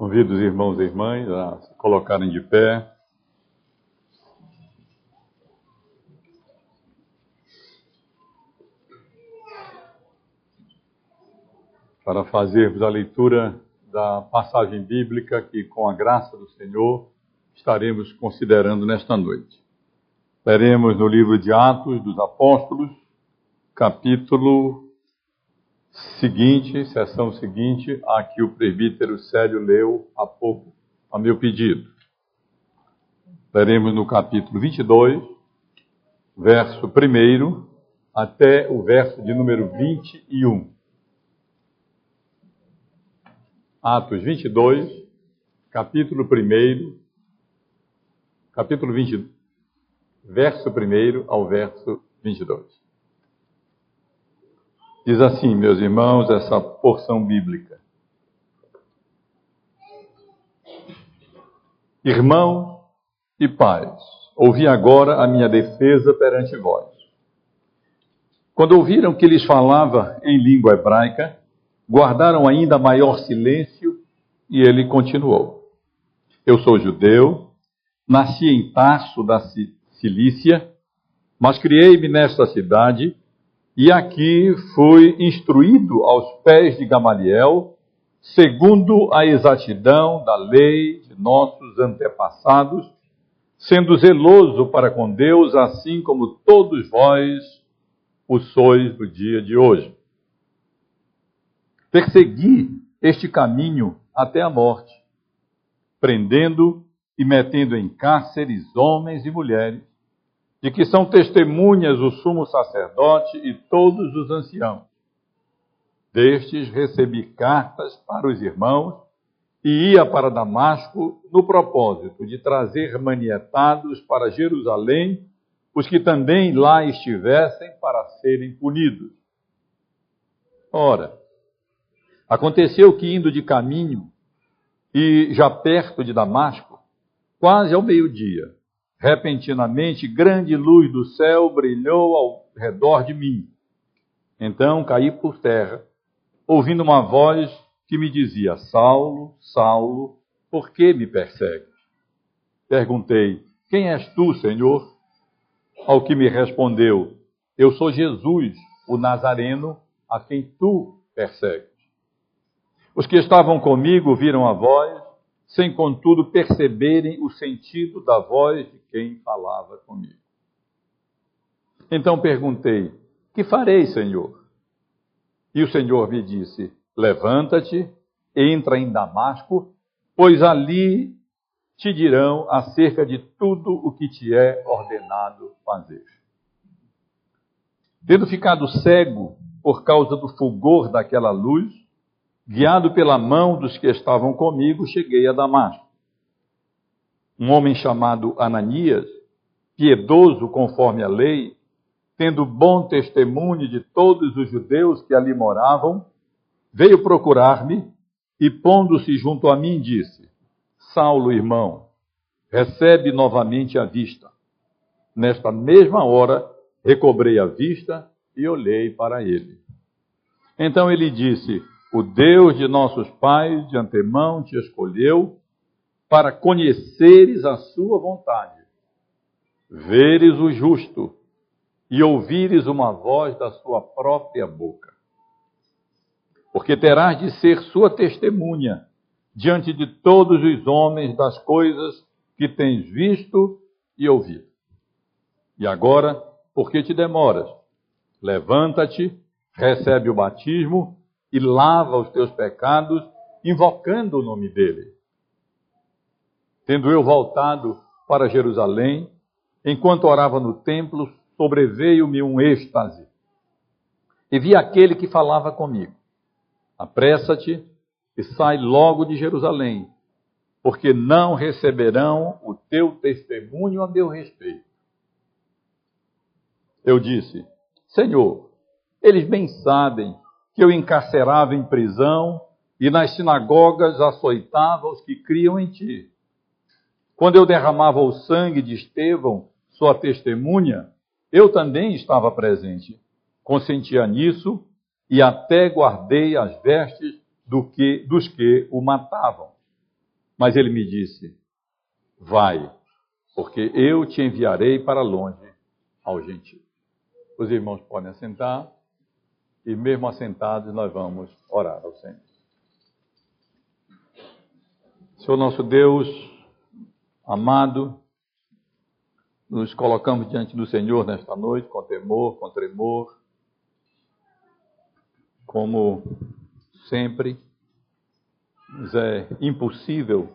Convido os irmãos e irmãs a se colocarem de pé. Para fazermos a leitura da passagem bíblica que, com a graça do Senhor, estaremos considerando nesta noite. Leremos no livro de Atos dos Apóstolos, capítulo seguinte, sessão seguinte, a que o presbítero Célio leu há pouco, a meu pedido. Leremos no capítulo 22, verso 1 até o verso de número 21. Atos 22, capítulo 1, capítulo 20, verso 1 ao verso 22. Diz assim, meus irmãos, essa porção bíblica. Irmãos e pais, ouvi agora a minha defesa perante vós. Quando ouviram que lhes falava em língua hebraica, guardaram ainda maior silêncio, e ele continuou. Eu sou judeu, nasci em Tarso da Cilícia, mas criei-me nesta cidade, e aqui fui instruído aos pés de Gamaliel, segundo a exatidão da lei de nossos antepassados, sendo zeloso para com Deus, assim como todos vós o sois no dia de hoje. Persegui este caminho até a morte, prendendo e metendo em cárceres homens e mulheres, de que são testemunhas o sumo sacerdote e todos os anciãos. Destes recebi cartas para os irmãos e ia para Damasco no propósito de trazer manietados para Jerusalém os que também lá estivessem para serem punidos. Ora, aconteceu que indo de caminho e já perto de Damasco, quase ao meio-dia, repentinamente, grande luz do céu brilhou ao redor de mim. Então caí por terra, ouvindo uma voz que me dizia: Saulo, Saulo, por que me persegues? Perguntei: quem és tu, Senhor? Ao que me respondeu: eu sou Jesus, o Nazareno, a quem tu persegues. Os que estavam comigo viram a voz, sem contudo perceberem o sentido da voz de quem falava comigo. Então perguntei: que farei, Senhor? E o Senhor me disse: levanta-te, entra em Damasco, pois ali te dirão acerca de tudo o que te é ordenado fazer. Tendo ficado cego por causa do fulgor daquela luz, guiado pela mão dos que estavam comigo, cheguei a Damasco. Um homem chamado Ananias, piedoso conforme a lei, tendo bom testemunho de todos os judeus que ali moravam, veio procurar-me e, pondo-se junto a mim, disse: Saulo, irmão, recebe novamente a vista. Nesta mesma hora, recobrei a vista e olhei para ele. Então ele disse: o Deus de nossos pais de antemão te escolheu para conheceres a sua vontade, veres o justo e ouvires uma voz da sua própria boca. Porque terás de ser sua testemunha diante de todos os homens das coisas que tens visto e ouvido. E agora, por que te demoras? Levanta-te, recebe o batismo e lava os teus pecados, invocando o nome dele. Tendo eu voltado para Jerusalém, enquanto orava no templo, sobreveio-me um êxtase. E vi aquele que falava comigo: apressa-te e sai logo de Jerusalém, porque não receberão o teu testemunho a meu respeito. Eu disse: Senhor, eles bem sabem que eu encarcerava em prisão e nas sinagogas açoitava os que criam em ti. Quando eu derramava o sangue de Estevão, sua testemunha, eu também estava presente. Consentia nisso e até guardei as vestes dos que o matavam. Mas ele me disse: vai, porque eu te enviarei para longe ao gentio. Os irmãos podem assentar, e mesmo assentados nós vamos orar ao Senhor. Senhor nosso Deus, amado, nos colocamos diante do Senhor nesta noite com temor, com tremor, como sempre. Nos é impossível,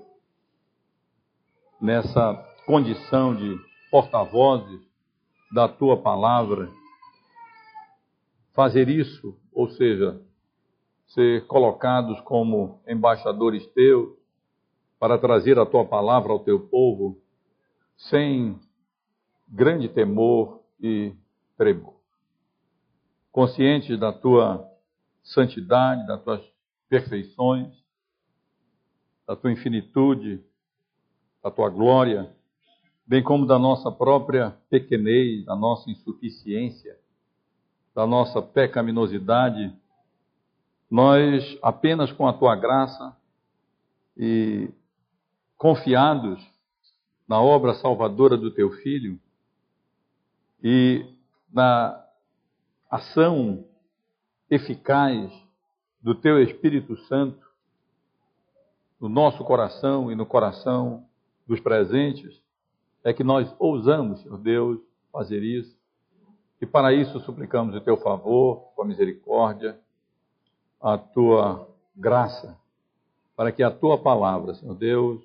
nessa condição de porta-vozes da Tua palavra, fazer isso, ou seja, ser colocados como embaixadores Teus, para trazer a Tua palavra ao Teu povo, sem grande temor e tremor. Conscientes da Tua santidade, das Tuas perfeições, da Tua infinitude, da Tua glória, bem como da nossa própria pequenez, da nossa insuficiência, da nossa pecaminosidade, nós apenas com a Tua graça e confiados na obra salvadora do Teu Filho e na ação eficaz do Teu Espírito Santo no nosso coração e no coração dos presentes, é que nós ousamos, Senhor Deus, fazer isso. E para isso suplicamos o Teu favor, a misericórdia, a Tua graça, para que a Tua palavra, Senhor Deus,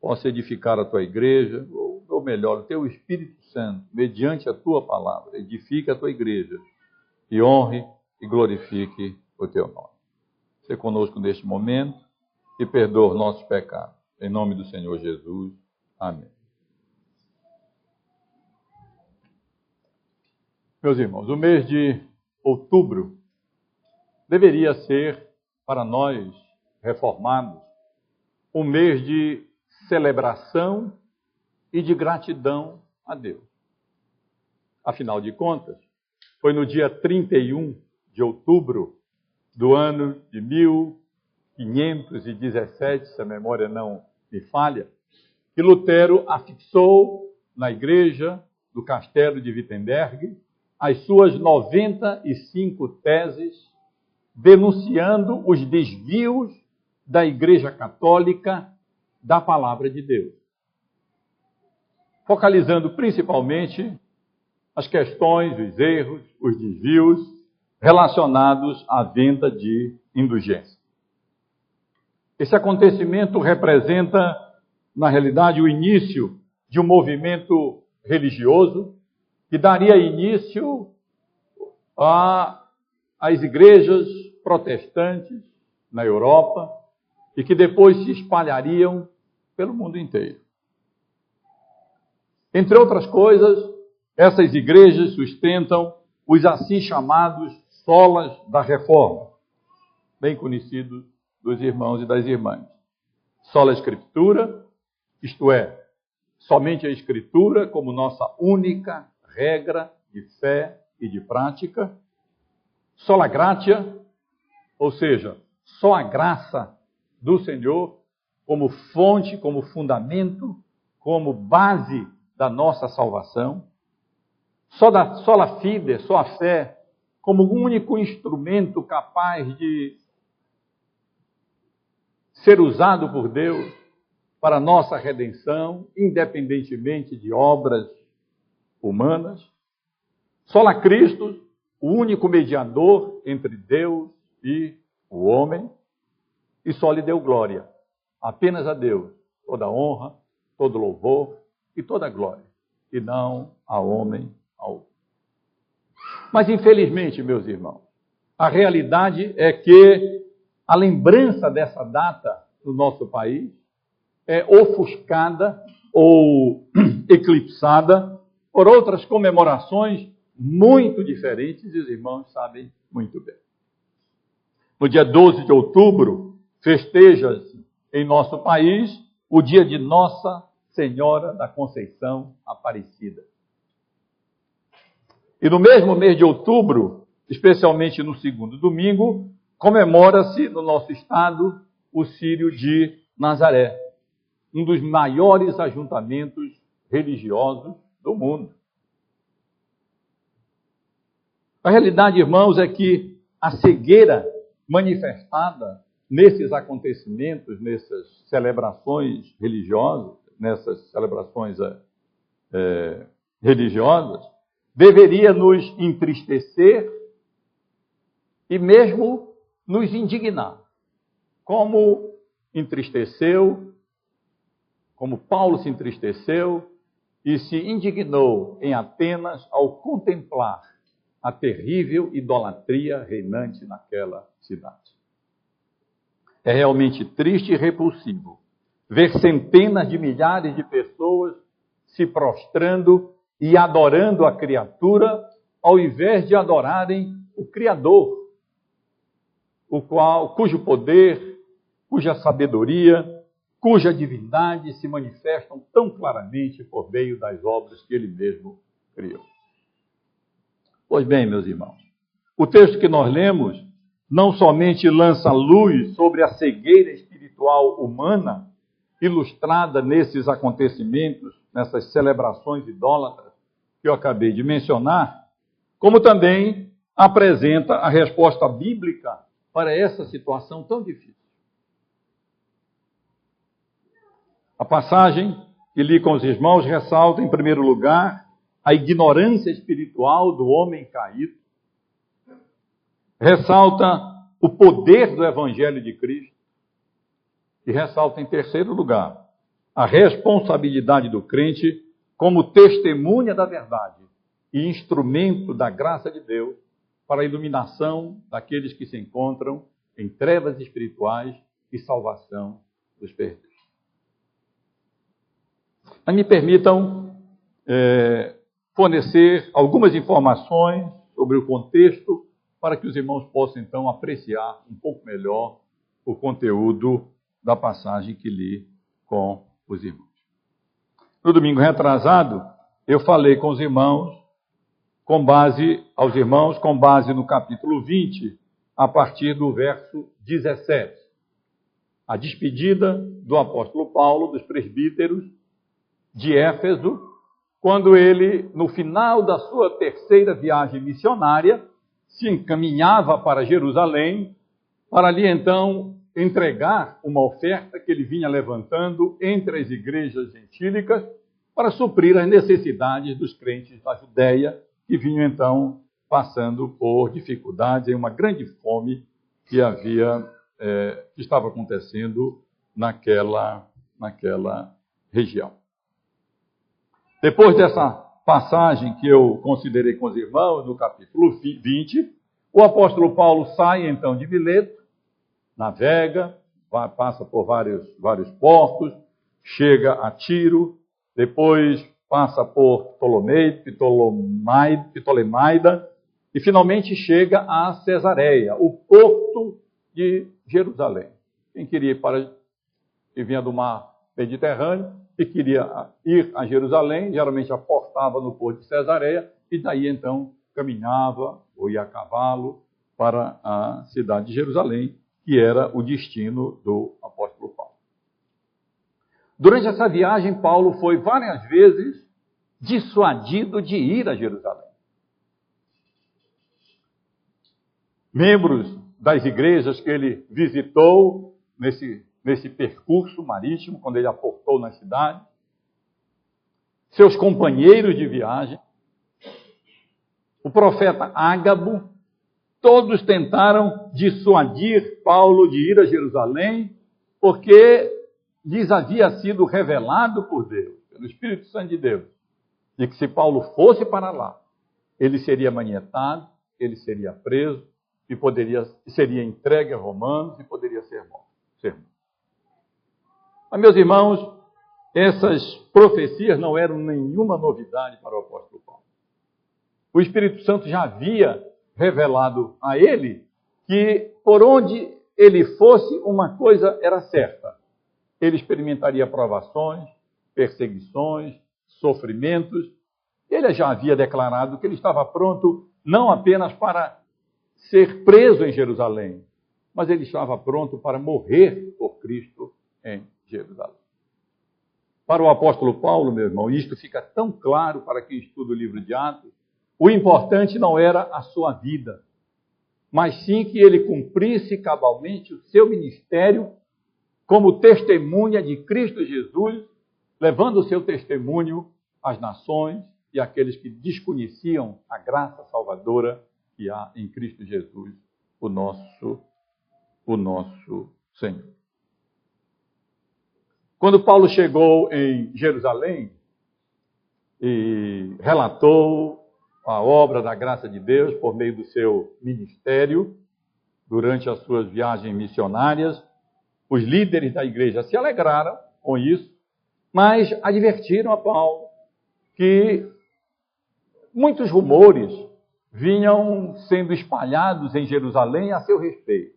possa edificar a Tua igreja, ou melhor, o Teu Espírito Santo, mediante a Tua palavra, edifique a Tua igreja e honre e glorifique o Teu nome. Seja conosco neste momento e perdoa os nossos pecados. Em nome do Senhor Jesus. Amém. Meus irmãos, o mês de outubro deveria ser, para nós reformados, um mês de celebração e de gratidão a Deus. Afinal de contas, foi no dia 31 de outubro do ano de 1517, se a memória não me falha, que Lutero afixou na igreja do Castelo de Wittenberg as suas 95 teses, denunciando os desvios da Igreja Católica da Palavra de Deus, focalizando principalmente as questões, os erros, os desvios relacionados à venda de indulgência. Esse acontecimento representa, na realidade, o início de um movimento religioso que daria início às igrejas protestantes na Europa e que depois se espalhariam pelo mundo inteiro. Entre outras coisas, essas igrejas sustentam os assim chamados solas da Reforma, bem conhecidos dos irmãos e das irmãs. Sola Escritura, isto é, somente a Escritura como nossa única regra de fé e de prática. Sola Gratia, ou seja, só a graça do Senhor como fonte, como fundamento, como base da nossa salvação. Sola Fide, só a fé, como o único instrumento capaz de ser usado por Deus para a nossa redenção, independentemente de obras humanas. Sola Cristo, o único mediador entre Deus e o homem, e só lhe deu glória. Apenas a Deus toda honra, todo louvor e toda glória, e não a homem algum. Mas infelizmente, meus irmãos, a realidade é que a lembrança dessa data no nosso país é ofuscada ou eclipsada por outras comemorações muito diferentes, e os irmãos sabem muito bem. No dia 12 de outubro, festeja-se em nosso país o dia de Nossa Senhora da Conceição Aparecida. E no mesmo mês de outubro, especialmente no segundo domingo, comemora-se no nosso estado o Círio de Nazaré, um dos maiores ajuntamentos religiosos do mundo. A realidade, irmãos, é que a cegueira manifestada nesses acontecimentos, nessas celebrações religiosas, deveria nos entristecer e mesmo nos indignar. Como Paulo se entristeceu e se indignou em Atenas ao contemplar a terrível idolatria reinante naquela cidade. É realmente triste e repulsivo ver centenas de milhares de pessoas se prostrando e adorando a criatura, ao invés de adorarem o Criador, cujo poder, cuja sabedoria, cuja divindade se manifestam tão claramente por meio das obras que ele mesmo criou. Pois bem, meus irmãos, o texto que nós lemos não somente lança luz sobre a cegueira espiritual humana, ilustrada nesses acontecimentos, nessas celebrações idólatras que eu acabei de mencionar, como também apresenta a resposta bíblica para essa situação tão difícil. A passagem que li com os irmãos ressalta, em primeiro lugar, a ignorância espiritual do homem caído, ressalta o poder do Evangelho de Cristo e ressalta, em terceiro lugar, a responsabilidade do crente como testemunha da verdade e instrumento da graça de Deus para a iluminação daqueles que se encontram em trevas espirituais e salvação dos perdidos. Mas me permitam fornecer algumas informações sobre o contexto para que os irmãos possam, então, apreciar um pouco melhor o conteúdo da passagem que li com os irmãos. No domingo retrasado, eu falei com os irmãos, com base no capítulo 20, a partir do verso 17. A despedida do apóstolo Paulo dos presbíteros de Éfeso, quando ele, no final da sua terceira viagem missionária, se encaminhava para Jerusalém, para ali então entregar uma oferta que ele vinha levantando entre as igrejas gentílicas para suprir as necessidades dos crentes da Judéia, que vinham então passando por dificuldades em uma grande fome que estava acontecendo naquela região. Depois dessa passagem que eu considerei com os irmãos, no capítulo 20, o apóstolo Paulo sai então de Mileto, navega, passa por vários portos, chega a Tiro, depois passa por Ptolemaida e finalmente chega a Cesareia, o porto de Jerusalém. Quem queria que vinha do mar Mediterrâneo e queria ir a Jerusalém, geralmente aportava no porto de Cesareia e daí então caminhava ou ia a cavalo para a cidade de Jerusalém, que era o destino do apóstolo Paulo. Durante essa viagem, Paulo foi várias vezes dissuadido de ir a Jerusalém. Membros das igrejas que ele visitou nesse percurso marítimo, quando ele aportou na cidade, seus companheiros de viagem, o profeta Ágabo, todos tentaram dissuadir Paulo de ir a Jerusalém, porque lhes havia sido revelado por Deus, pelo Espírito Santo de Deus, de que se Paulo fosse para lá, ele seria manietado, ele seria preso, e seria entregue a romanos e poderia ser morto. Mas, meus irmãos, essas profecias não eram nenhuma novidade para o apóstolo Paulo. O Espírito Santo já havia revelado a ele que por onde ele fosse, uma coisa era certa. Ele experimentaria provações, perseguições, sofrimentos. Ele já havia declarado que ele estava pronto não apenas para ser preso em Jerusalém, mas ele estava pronto para morrer por Cristo em Jerusalém. Para o apóstolo Paulo, meu irmão, isto fica tão claro para quem estuda o livro de Atos, o importante não era a sua vida, mas sim que ele cumprisse cabalmente o seu ministério como testemunha de Cristo Jesus, levando o seu testemunho às nações e àqueles que desconheciam a graça salvadora que há em Cristo Jesus, o nosso Senhor. Quando Paulo chegou em Jerusalém e relatou a obra da graça de Deus por meio do seu ministério, durante as suas viagens missionárias, os líderes da igreja se alegraram com isso, mas advertiram a Paulo que muitos rumores vinham sendo espalhados em Jerusalém a seu respeito,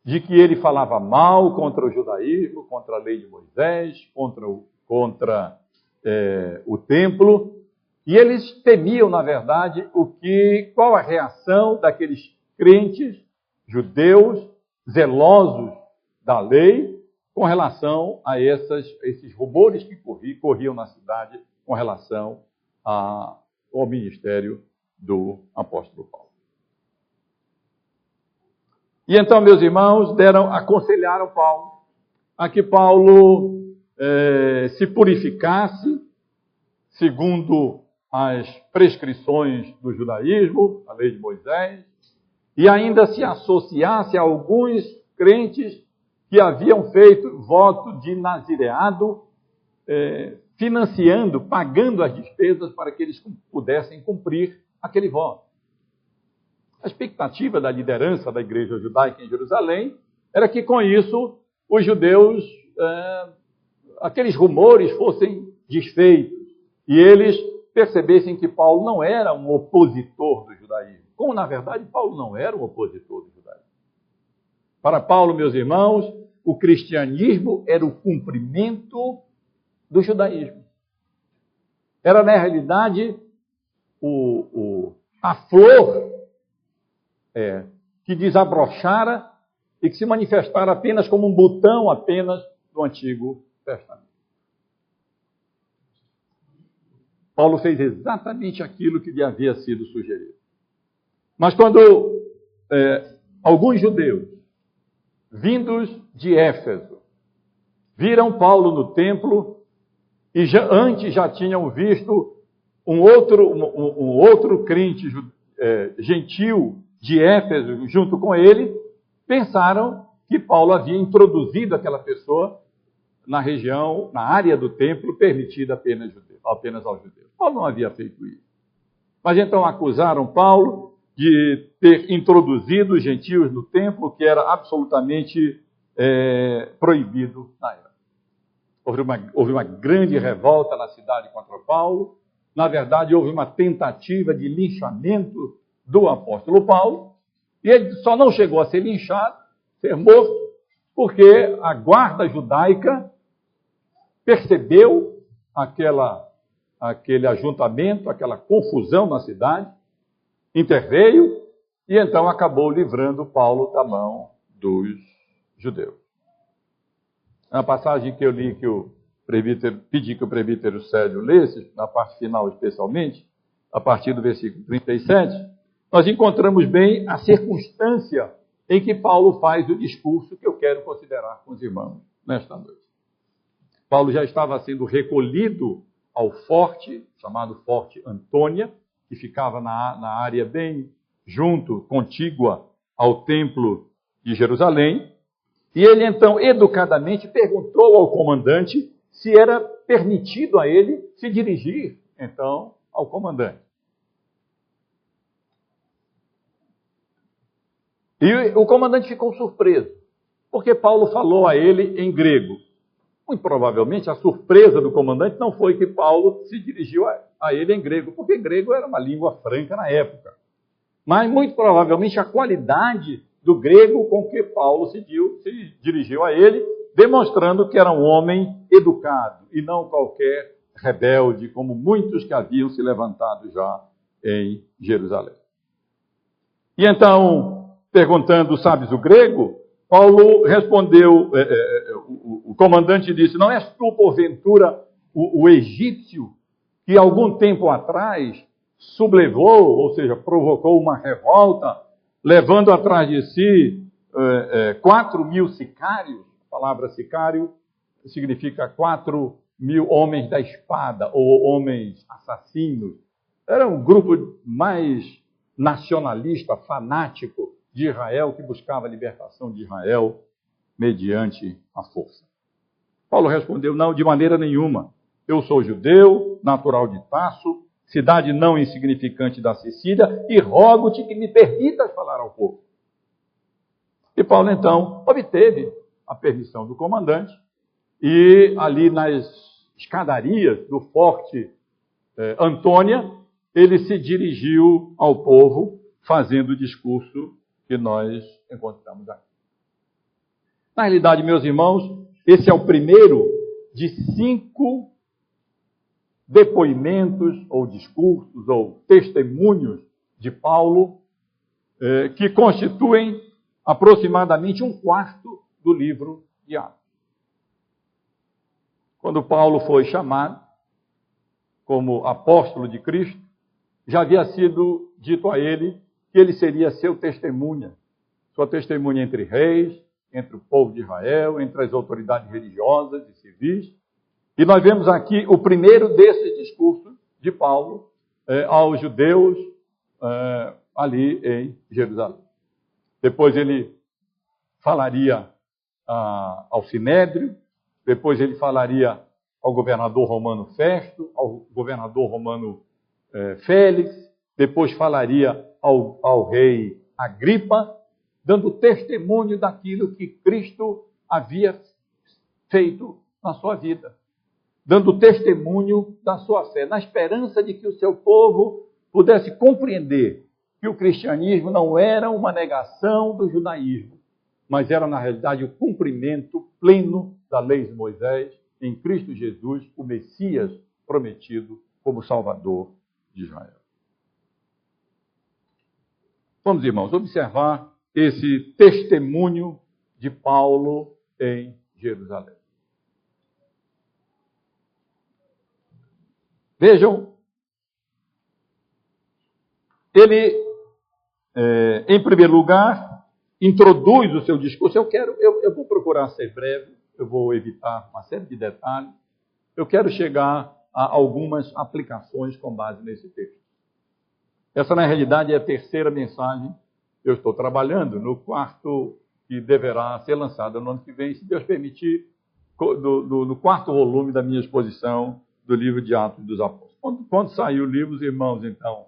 de que ele falava mal contra o judaísmo, contra a lei de Moisés, contra o templo, e eles temiam, na verdade, qual a reação daqueles crentes judeus zelosos da lei com relação a esses rumores que corriam na cidade com relação ao ministério do apóstolo Paulo. E então, meus irmãos, aconselharam Paulo a que Paulo se purificasse segundo as prescrições do judaísmo, a lei de Moisés, e ainda se associasse a alguns crentes que haviam feito voto de nazireado, pagando as despesas para que eles pudessem cumprir aquele voto. A expectativa da liderança da igreja judaica em Jerusalém era que, com isso, os judeus, aqueles rumores fossem desfeitos e eles percebessem que Paulo não era um opositor do judaísmo. Como, na verdade, Paulo não era um opositor do judaísmo. Para Paulo, meus irmãos, o cristianismo era o cumprimento do judaísmo. Era, na realidade, a flor que desabrochara e que se manifestara apenas como um botão apenas do Antigo Testamento. Paulo fez exatamente aquilo que lhe havia sido sugerido. Mas quando alguns judeus, vindos de Éfeso, viram Paulo no templo e antes já tinham visto um outro crente gentil de Éfeso junto com ele, pensaram que Paulo havia introduzido aquela pessoa na região, na área do templo, permitida apenas aos judeus. Paulo não havia feito isso. Mas então acusaram Paulo de ter introduzido os gentios no templo, que era absolutamente proibido na época. Houve uma grande revolta na cidade contra Paulo. Na verdade, houve uma tentativa de linchamento do apóstolo Paulo, e ele só não chegou a ser linchado, ser morto, porque a guarda judaica percebeu aquele ajuntamento, aquela confusão na cidade, interveio e então acabou livrando Paulo da mão dos judeus. Na passagem que eu li, pedi que o presbítero Célio lesse, na parte final especialmente, a partir do versículo 37, nós encontramos bem a circunstância em que Paulo faz o discurso que eu quero considerar com os irmãos nesta noite. Paulo já estava sendo recolhido ao forte, chamado Forte Antônia, que ficava na área bem contígua ao templo de Jerusalém, e ele então educadamente perguntou ao comandante se era permitido a ele se dirigir então ao comandante. E o comandante ficou surpreso, porque Paulo falou a ele em grego. Muito provavelmente a surpresa do comandante não foi que Paulo se dirigiu a ele em grego, porque grego era uma língua franca na época. Mas muito provavelmente a qualidade do grego com que Paulo se dirigiu a ele, demonstrando que era um homem educado e não qualquer rebelde, como muitos que haviam se levantado já em Jerusalém. E então, perguntando, sabes o grego? Paulo respondeu, o comandante disse, não és tu, porventura, o egípcio que algum tempo atrás sublevou, ou seja, provocou uma revolta, levando atrás de si 4.000 sicários. A palavra sicário significa 4.000 homens da espada, ou homens assassinos. Era um grupo mais nacionalista, fanático de Israel, que buscava a libertação de Israel mediante a força. Paulo respondeu: não, de maneira nenhuma. Eu sou judeu, natural de Tarso, cidade não insignificante da Sicília, e rogo-te que me permitas falar ao povo. E Paulo, então, obteve a permissão do comandante, e ali nas escadarias do forte Antônia, ele se dirigiu ao povo, fazendo o discurso que nós encontramos aqui. Na realidade, meus irmãos, esse é o primeiro de 5 depoimentos, ou discursos, ou testemunhos de Paulo, que constituem aproximadamente 1/4 do livro de Atos. Quando Paulo foi chamado como apóstolo de Cristo, já havia sido dito a ele que ele seria sua testemunha entre reis, entre o povo de Israel, entre as autoridades religiosas e civis. E nós vemos aqui o primeiro desses discursos de Paulo aos judeus ali em Jerusalém. Depois ele falaria ao Sinédrio, depois ele falaria ao governador romano Festo, ao governador romano Félix, depois falaria ao rei Agripa, dando testemunho daquilo que Cristo havia feito na sua vida, dando testemunho da sua fé, na esperança de que o seu povo pudesse compreender que o cristianismo não era uma negação do judaísmo, mas era, na realidade, o cumprimento pleno da lei de Moisés em Cristo Jesus, o Messias prometido como Salvador de Israel. Vamos, irmãos, observar esse testemunho de Paulo em Jerusalém. Vejam, ele, em primeiro lugar, introduz o seu discurso. Eu vou procurar ser breve, eu vou evitar uma série de detalhes. Eu quero chegar a algumas aplicações com base nesse texto. Essa, na realidade, é a terceira mensagem que eu estou trabalhando, no 4º que deverá ser lançado no ano que vem, se Deus permitir, no 4º volume da minha exposição do livro de Atos dos Apóstolos. Quando sair o livro, os irmãos, então,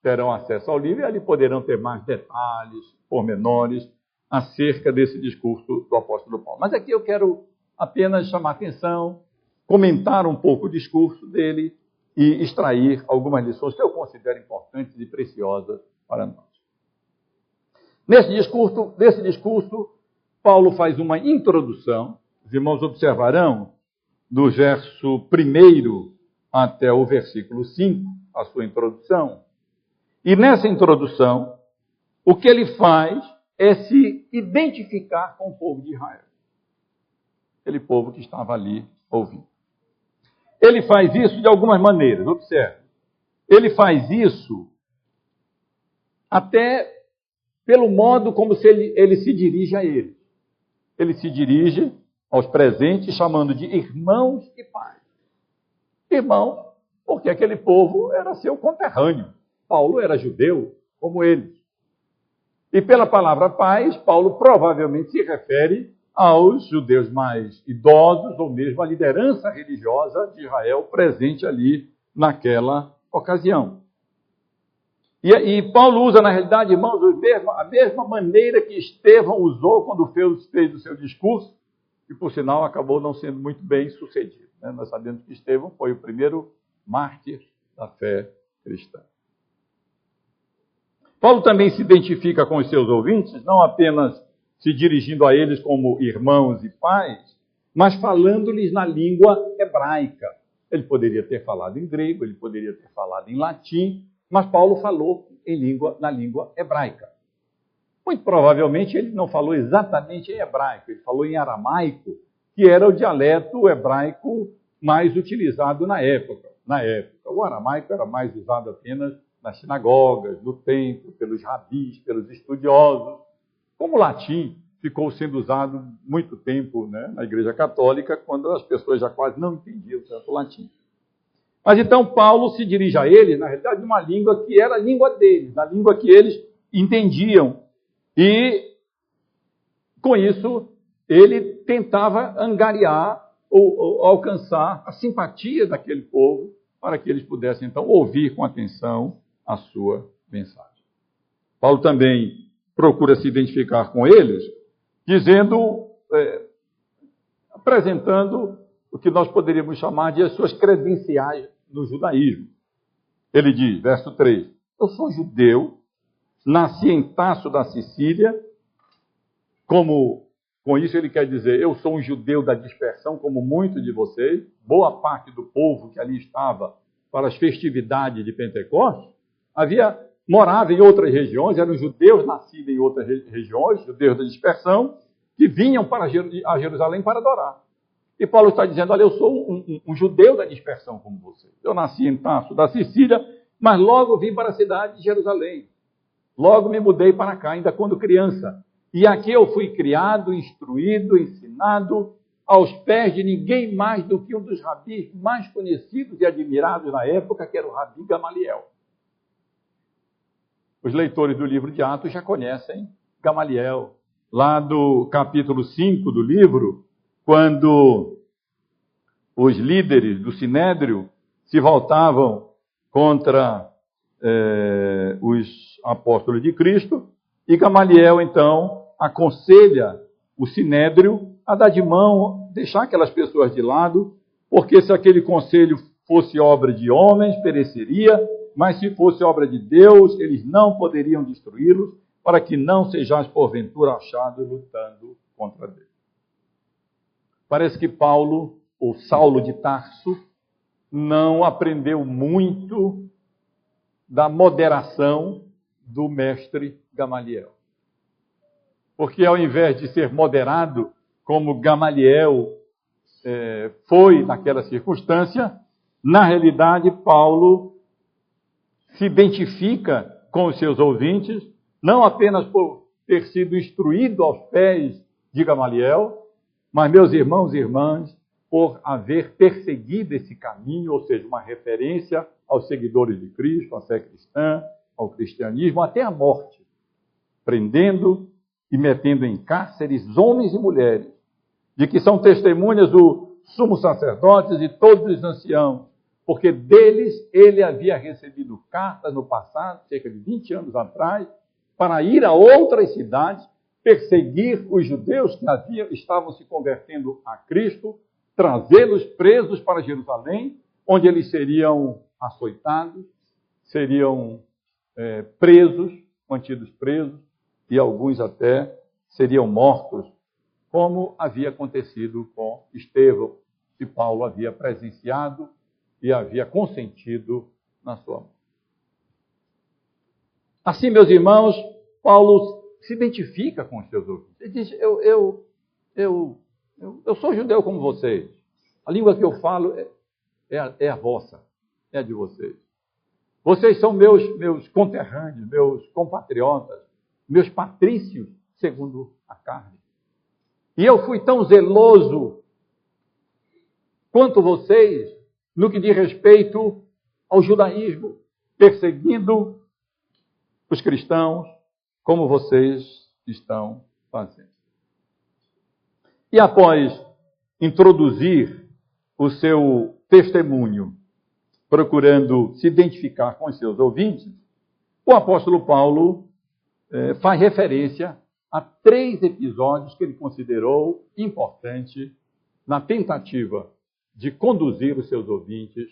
terão acesso ao livro e ali poderão ter mais detalhes, pormenores, acerca desse discurso do apóstolo Paulo. Mas aqui eu quero apenas chamar a atenção, comentar um pouco o discurso dele e extrair algumas lições que eu considero importantes e preciosas para nós. Nesse discurso, Paulo faz uma introdução. Os irmãos observarão do verso 1 até o versículo 5, a sua introdução. E nessa introdução, o que ele faz é se identificar com o povo de Israel. Aquele povo que estava ali ouvindo. Ele faz isso de algumas maneiras, observe. Ele faz isso até pelo modo como ele se dirige a eles. Ele se dirige aos presentes chamando de irmãos e pais. Irmão, porque aquele povo era seu conterrâneo. Paulo era judeu, como eles. E pela palavra pais, Paulo provavelmente se refere aos judeus mais idosos, ou mesmo à liderança religiosa de Israel presente ali naquela ocasião. E Paulo usa, na realidade, irmãos, a mesma maneira que Estevão usou quando fez o seu discurso, e por sinal acabou não sendo muito bem sucedido. Nós sabemos que Estevão foi o primeiro mártir da fé cristã. Paulo também se identifica com os seus ouvintes, não apenas se dirigindo a eles como irmãos e pais, mas falando-lhes na língua hebraica. Ele poderia ter falado em grego, ele poderia ter falado em latim, mas Paulo falou na língua hebraica. Muito provavelmente ele não falou exatamente em hebraico, ele falou em aramaico, que era o dialeto hebraico mais utilizado na época. O aramaico era mais usado apenas nas sinagogas, no templo, pelos rabis, pelos estudiosos. Como o latim ficou sendo usado muito tempo, né, na Igreja Católica, quando as pessoas já quase não entendiam tanto o latim. Mas então Paulo se dirige a eles, na realidade, numa língua que era a língua deles, a língua que eles entendiam. E, com isso, ele tentava angariar ou alcançar a simpatia daquele povo para que eles pudessem, então, ouvir com atenção a sua mensagem. Paulo também procura se identificar com eles, dizendo, apresentando o que nós poderíamos chamar de as suas credenciais no judaísmo. Ele diz, verso 3, eu sou judeu, nasci em Tarso da Sicília, com isso ele quer dizer, eu sou um judeu da dispersão, como muitos de vocês, boa parte do povo que ali estava para as festividades de Pentecostes, morava em outras regiões, eram judeus nascidos em outras regiões, judeus da dispersão, que vinham a Jerusalém para adorar. E Paulo está dizendo, olha, eu sou um judeu da dispersão como vocês. Eu nasci em Tarso da Sicília, mas logo vim para a cidade de Jerusalém. Logo me mudei para cá, ainda quando criança. E aqui eu fui criado, instruído, ensinado aos pés de ninguém mais do que um dos rabis mais conhecidos e admirados na época, que era o Rabi Gamaliel. Os leitores do livro de Atos já conhecem Gamaliel. Lá do capítulo 5 do livro, quando os líderes do Sinédrio se voltavam contra os apóstolos de Cristo, e Gamaliel, então, aconselha o Sinédrio a dar de mão, deixar aquelas pessoas de lado, porque se aquele conselho fosse obra de homens, pereceria, mas se fosse obra de Deus, eles não poderiam destruí-los, para que não sejais porventura achados lutando contra Deus. Parece que Paulo, ou Saulo de Tarso, não aprendeu muito da moderação do mestre Gamaliel. Porque ao invés de ser moderado, como Gamaliel foi naquela circunstância, na realidade Paulo se identifica com os seus ouvintes, não apenas por ter sido instruído aos pés de Gamaliel, mas, meus irmãos e irmãs, por haver perseguido esse caminho, ou seja, uma referência aos seguidores de Cristo, à fé cristã, ao cristianismo, até a morte, prendendo e metendo em cárceres homens e mulheres, de que são testemunhas o sumo sacerdote e todos os anciãos, porque deles ele havia recebido cartas no passado, cerca de 20 anos atrás, para ir a outras cidades, perseguir os judeus que estavam se convertendo a Cristo, trazê-los presos para Jerusalém, onde eles seriam açoitados, seriam presos, mantidos presos, e alguns até seriam mortos, como havia acontecido com Estevão, que Paulo havia presenciado e havia consentido na sua mão. Assim, meus irmãos, Paulo se identifica com os seus ouvintes. Ele diz, eu sou judeu como vocês. A língua que eu falo é a vossa, é a de vocês. Vocês são meus conterrâneos, meus compatriotas, meus patrícios, segundo a carne. E eu fui tão zeloso quanto vocês no que diz respeito ao judaísmo, perseguindo os cristãos, como vocês estão fazendo. E após introduzir o seu testemunho, procurando se identificar com os seus ouvintes, o apóstolo Paulo faz referência a 3 episódios que ele considerou importante na tentativa de conduzir os seus ouvintes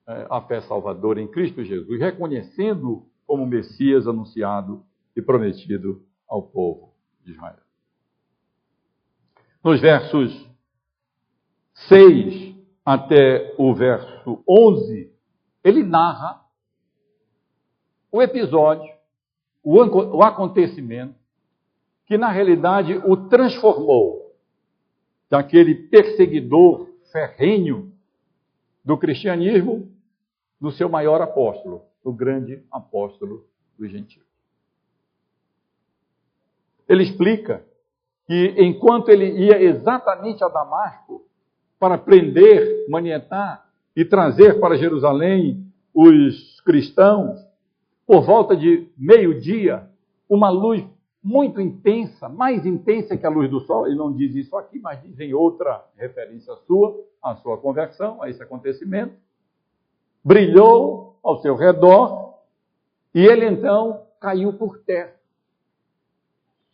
à fé salvadora em Cristo Jesus, reconhecendo-o como Messias anunciado e prometido ao povo de Israel. Nos versos 6 até o verso 11, ele narra o episódio, o acontecimento, que na realidade o transformou daquele perseguidor ferrenho do cristianismo, do seu maior apóstolo, o grande apóstolo dos gentios. Ele explica que enquanto ele ia exatamente a Damasco para prender, manietar e trazer para Jerusalém os cristãos, por volta de meio-dia, uma luz muito intensa, mais intensa que a luz do sol, ele não diz isso aqui, mas diz em outra referência sua, a sua conversão, a esse acontecimento, brilhou ao seu redor e ele então caiu por terra,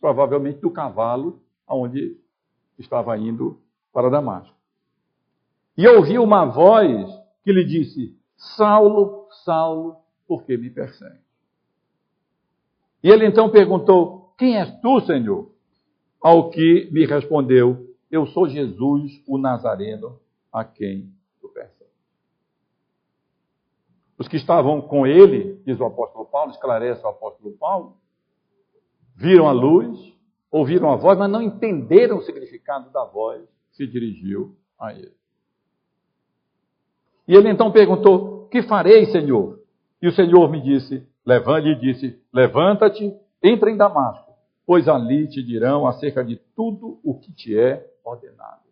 provavelmente do cavalo aonde estava indo para Damasco. E ouviu uma voz que lhe disse: Saulo, Saulo, por que me persegue? E ele então perguntou: quem és tu, Senhor? Ao que me respondeu: eu sou Jesus, o Nazareno, a quem tu persegues. Os que estavam com ele, diz o apóstolo Paulo, esclarece o apóstolo Paulo, viram a luz, ouviram a voz, mas não entenderam o significado da voz que se dirigiu a ele. E ele então perguntou: que farei, Senhor? E o Senhor me disse: levanta-te, entra em Damasco, pois ali te dirão acerca de tudo o que te é ordenado.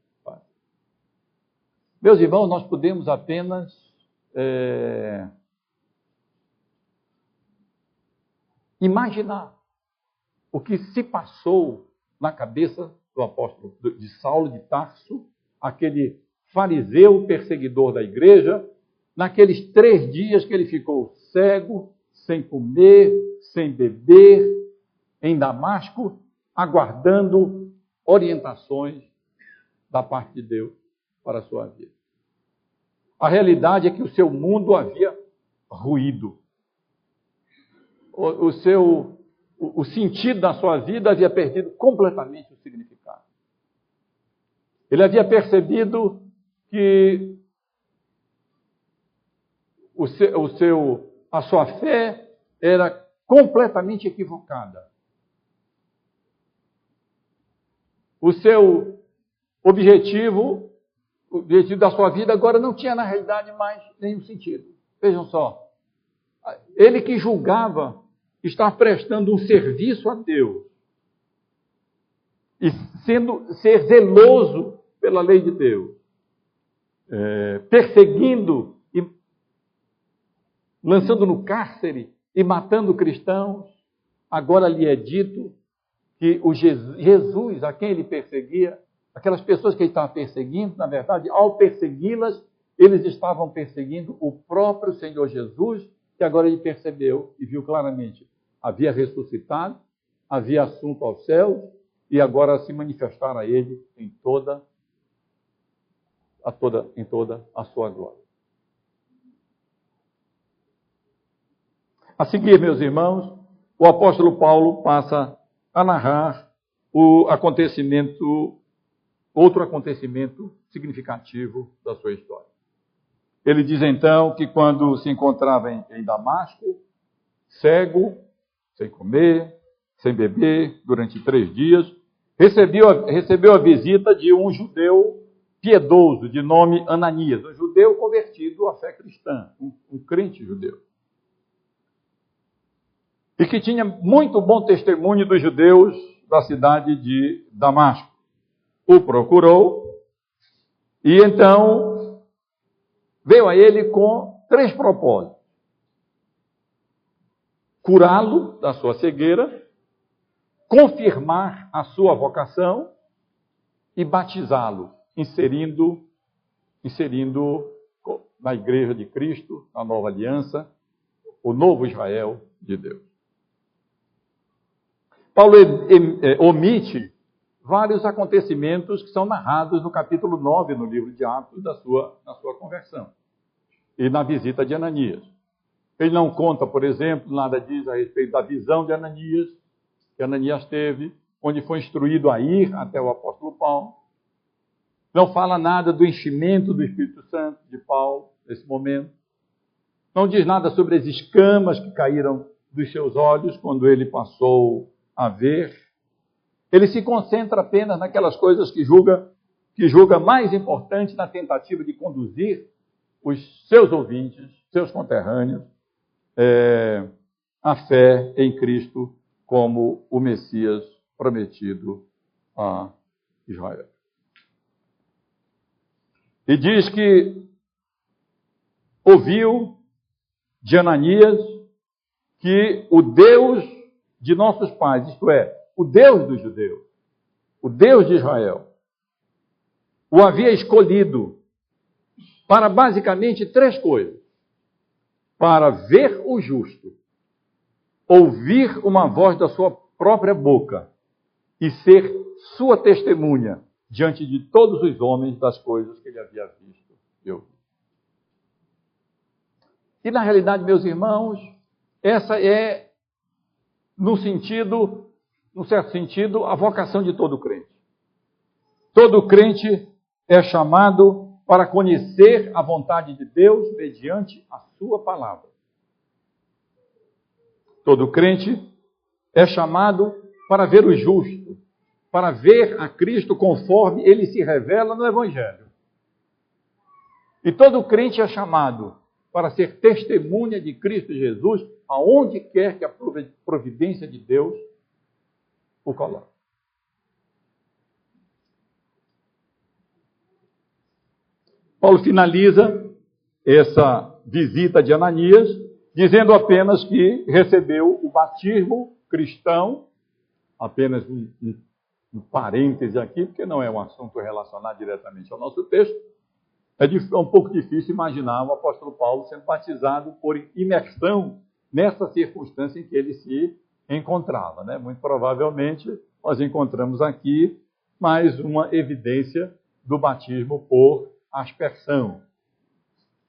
Meus irmãos, nós podemos apenas imaginar o que se passou na cabeça do apóstolo de Saulo de Tarso, aquele fariseu perseguidor da igreja, naqueles 3 dias que ele ficou cego, sem comer, sem beber, em Damasco, aguardando orientações da parte de Deus para a sua vida. A realidade é que o seu mundo havia ruído. O sentido da sua vida havia perdido completamente o significado. Ele havia percebido que a sua fé era completamente equivocada. O seu objetivo da sua vida agora não tinha, na realidade, mais nenhum sentido. Vejam só. Ele que julgava estar prestando um serviço a Deus e ser zeloso pela lei de Deus, perseguindo e lançando no cárcere e matando cristãos, agora lhe é dito que o Jesus, a quem ele perseguia, aquelas pessoas que ele estava perseguindo, na verdade, ao persegui-las, eles estavam perseguindo o próprio Senhor Jesus, que agora ele percebeu e viu claramente. Havia ressuscitado, havia assunto aos céus, e agora se manifestar a ele em toda a sua glória. A seguir, meus irmãos, o apóstolo Paulo passa a narrar outro acontecimento significativo da sua história. Ele diz então que quando se encontrava em Damasco, cego, sem comer, sem beber, durante 3 dias, recebeu a visita de um judeu piedoso, de nome Ananias, um judeu convertido à fé cristã, um crente judeu. E que tinha muito bom testemunho dos judeus da cidade de Damasco. O procurou e então veio a ele com 3 propósitos: curá-lo da sua cegueira, confirmar a sua vocação e batizá-lo, inserindo na igreja de Cristo, na nova aliança, o novo Israel de Deus. Paulo omite vários acontecimentos que são narrados no capítulo 9, no livro de Atos, na sua conversão e na visita de Ananias. Ele não conta, por exemplo, nada diz a respeito da visão de Ananias, que Ananias teve, onde foi instruído a ir até o apóstolo Paulo. Não fala nada do enchimento do Espírito Santo de Paulo, nesse momento. Não diz nada sobre as escamas que caíram dos seus olhos quando ele passou a ver. Ele se concentra apenas naquelas coisas que julga que julga mais importante na tentativa de conduzir os seus ouvintes, seus conterrâneos, à fé em Cristo como o Messias prometido a Israel. E diz que ouviu de Ananias que o Deus de nossos pais, isto é, o Deus dos judeus, o Deus de Israel, o havia escolhido para basicamente três coisas: para ver o justo, ouvir uma voz da sua própria boca e ser sua testemunha diante de todos os homens das coisas que ele havia visto e ouvido. E na realidade, meus irmãos, essa é, num certo sentido, a vocação de todo crente. Todo crente é chamado para conhecer a vontade de Deus mediante a sua palavra. Todo crente é chamado para ver o justo, para ver a Cristo conforme ele se revela no Evangelho. E todo crente é chamado para ser testemunha de Cristo Jesus aonde quer que a providência de Deus o coloque. Paulo finaliza essa visita de Ananias dizendo apenas que recebeu o batismo cristão, apenas um parêntese aqui, porque não é um assunto relacionado diretamente ao nosso texto. É um pouco difícil imaginar o apóstolo Paulo sendo batizado por imersão nessa circunstância em que ele se encontrava, né? Muito provavelmente nós encontramos aqui mais uma evidência do batismo por aspersão.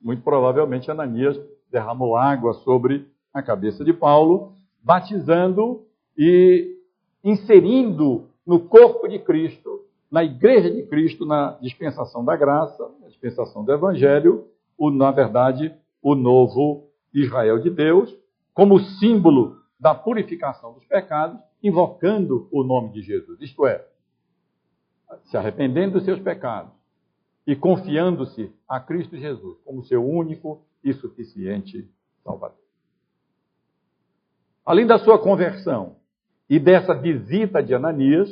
Muito provavelmente Ananias derramou água sobre a cabeça de Paulo, batizando e inserindo no corpo de Cristo, na igreja de Cristo, na dispensação da graça, na dispensação do Evangelho, na verdade, o novo Israel de Deus, como símbolo da purificação dos pecados, invocando o nome de Jesus. Isto é, se arrependendo dos seus pecados e confiando-se a Cristo Jesus como seu único e suficiente Salvador. Além da sua conversão e dessa visita de Ananias,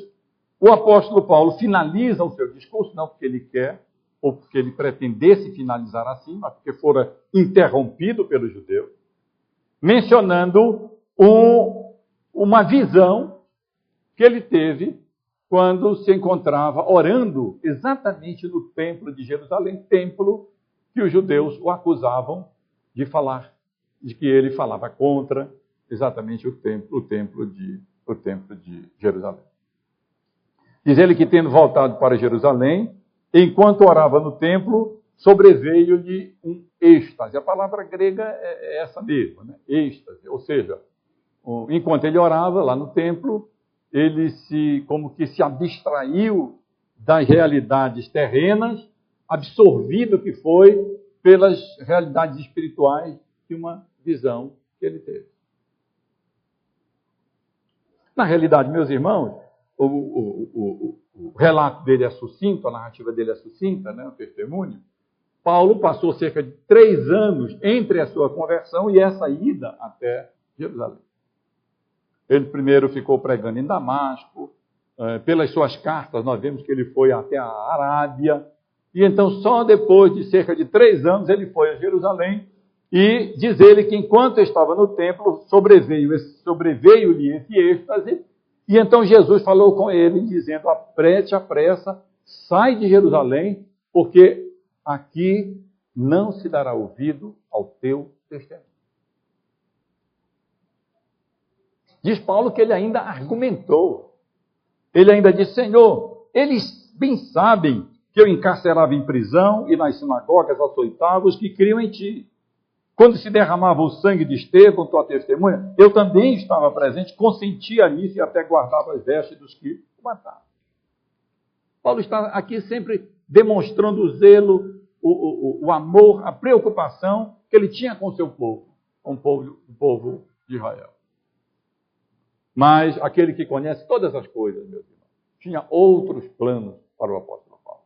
o apóstolo Paulo finaliza o seu discurso, não porque ele quer, ou porque ele pretendesse finalizar assim, mas porque fora interrompido pelos judeus, mencionando uma visão que ele teve quando se encontrava orando exatamente no templo de Jerusalém, templo que os judeus o acusavam de falar, de que ele falava contra exatamente o templo de Jerusalém. Diz ele que, tendo voltado para Jerusalém, enquanto orava no templo, sobreveio-lhe um êxtase. A palavra grega é essa mesmo, né? Êxtase. Ou seja, enquanto ele orava lá no templo, ele como que se abstraiu das realidades terrenas, absorvido que foi pelas realidades espirituais de uma visão que ele teve. Na realidade, meus irmãos, o relato dele é sucinto, a narrativa dele é sucinta, né, o testemunho. Paulo passou cerca de 3 anos entre a sua conversão e essa ida até Jerusalém. Ele primeiro ficou pregando em Damasco, pelas suas cartas nós vemos que ele foi até a Arábia, e então só depois de cerca de 3 anos ele foi a Jerusalém, e diz ele que enquanto estava no templo, sobreveio-lhe esse êxtase, e então Jesus falou com ele, dizendo: apresse a pressa, sai de Jerusalém, porque aqui não se dará ouvido ao teu testemunho. Diz Paulo que ele ainda argumentou. Ele ainda disse: Senhor, eles bem sabem que eu encarcerava em prisão e nas sinagogas açoitava os que criam em ti. Quando se derramava o sangue de Estevão, tua testemunha, eu também estava presente, consentia nisso e até guardava as vestes dos que o matavam. Paulo está aqui sempre demonstrando o zelo, o amor, a preocupação que ele tinha com o seu povo, com o povo de Israel. Mas aquele que conhece todas as coisas, meus irmãos, tinha outros planos para o apóstolo Paulo.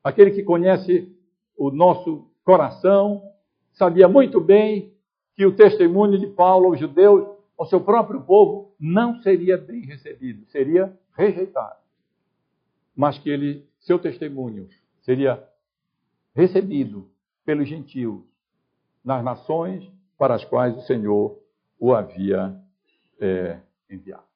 aquele que conhece o nosso coração, sabia muito bem que o testemunho de Paulo aos judeus, ao seu próprio povo, não seria bem recebido, seria rejeitado. Mas que seu testemunho seria recebido pelos gentios nas nações para as quais o Senhor o havia enviado.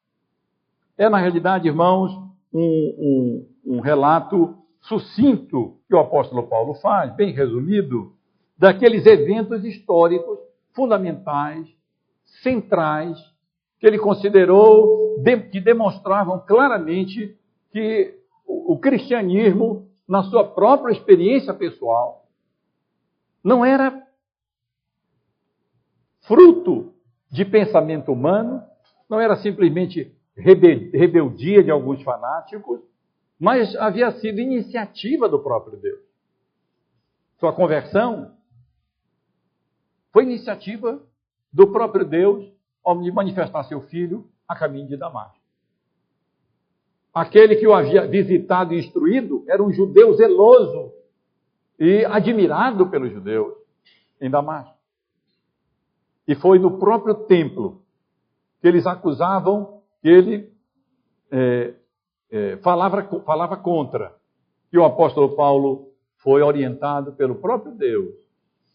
É, na realidade, irmãos, um relato sucinto que o apóstolo Paulo faz, bem resumido, daqueles eventos históricos fundamentais, centrais, que ele considerou que demonstravam claramente que o cristianismo, na sua própria experiência pessoal, não era fruto de pensamento humano, não era simplesmente rebeldia de alguns fanáticos, mas havia sido iniciativa do próprio Deus. Sua conversão foi iniciativa do próprio Deus ao manifestar seu filho a caminho de Damasco. Aquele que o havia visitado e instruído era um judeu zeloso e admirado pelos judeus em Damasco. E foi no próprio templo que eles acusavam que ele falava contra, que o apóstolo Paulo foi orientado pelo próprio Deus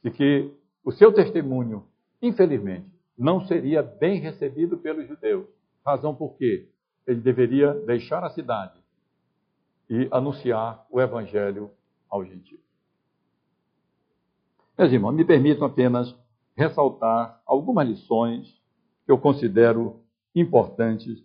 e que o seu testemunho, infelizmente, não seria bem recebido pelos judeus. Razão por quê? Ele deveria deixar a cidade e anunciar o evangelho aos gentios. Meus irmãos, me permitam apenas ressaltar algumas lições que eu considero importantes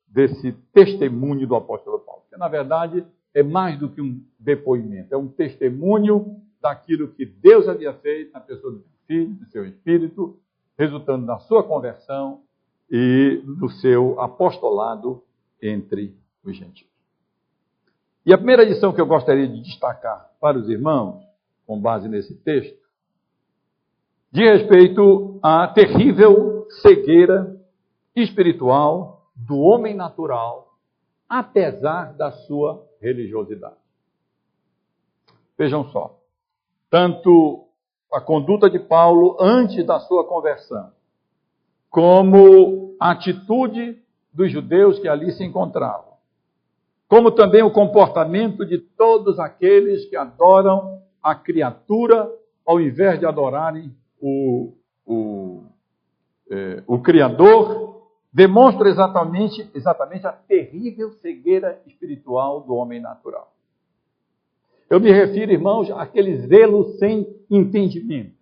desse testemunho do apóstolo Paulo. Que, na verdade, é mais do que um depoimento, é um testemunho daquilo que Deus havia feito na pessoa do seu filho, do seu espírito, resultando na sua conversão e no seu apostolado entre os gentios. E a primeira lição que eu gostaria de destacar para os irmãos, com base nesse texto, diz respeito à terrível cegueira espiritual do homem natural, apesar da sua religiosidade. Vejam só, tanto a conduta de Paulo antes da sua conversão, como a atitude dos judeus que ali se encontravam, como também o comportamento de todos aqueles que adoram a criatura ao invés de adorarem o Criador, demonstra exatamente a terrível cegueira espiritual do homem natural. Eu me refiro, irmãos, àquele zelo sem entendimento,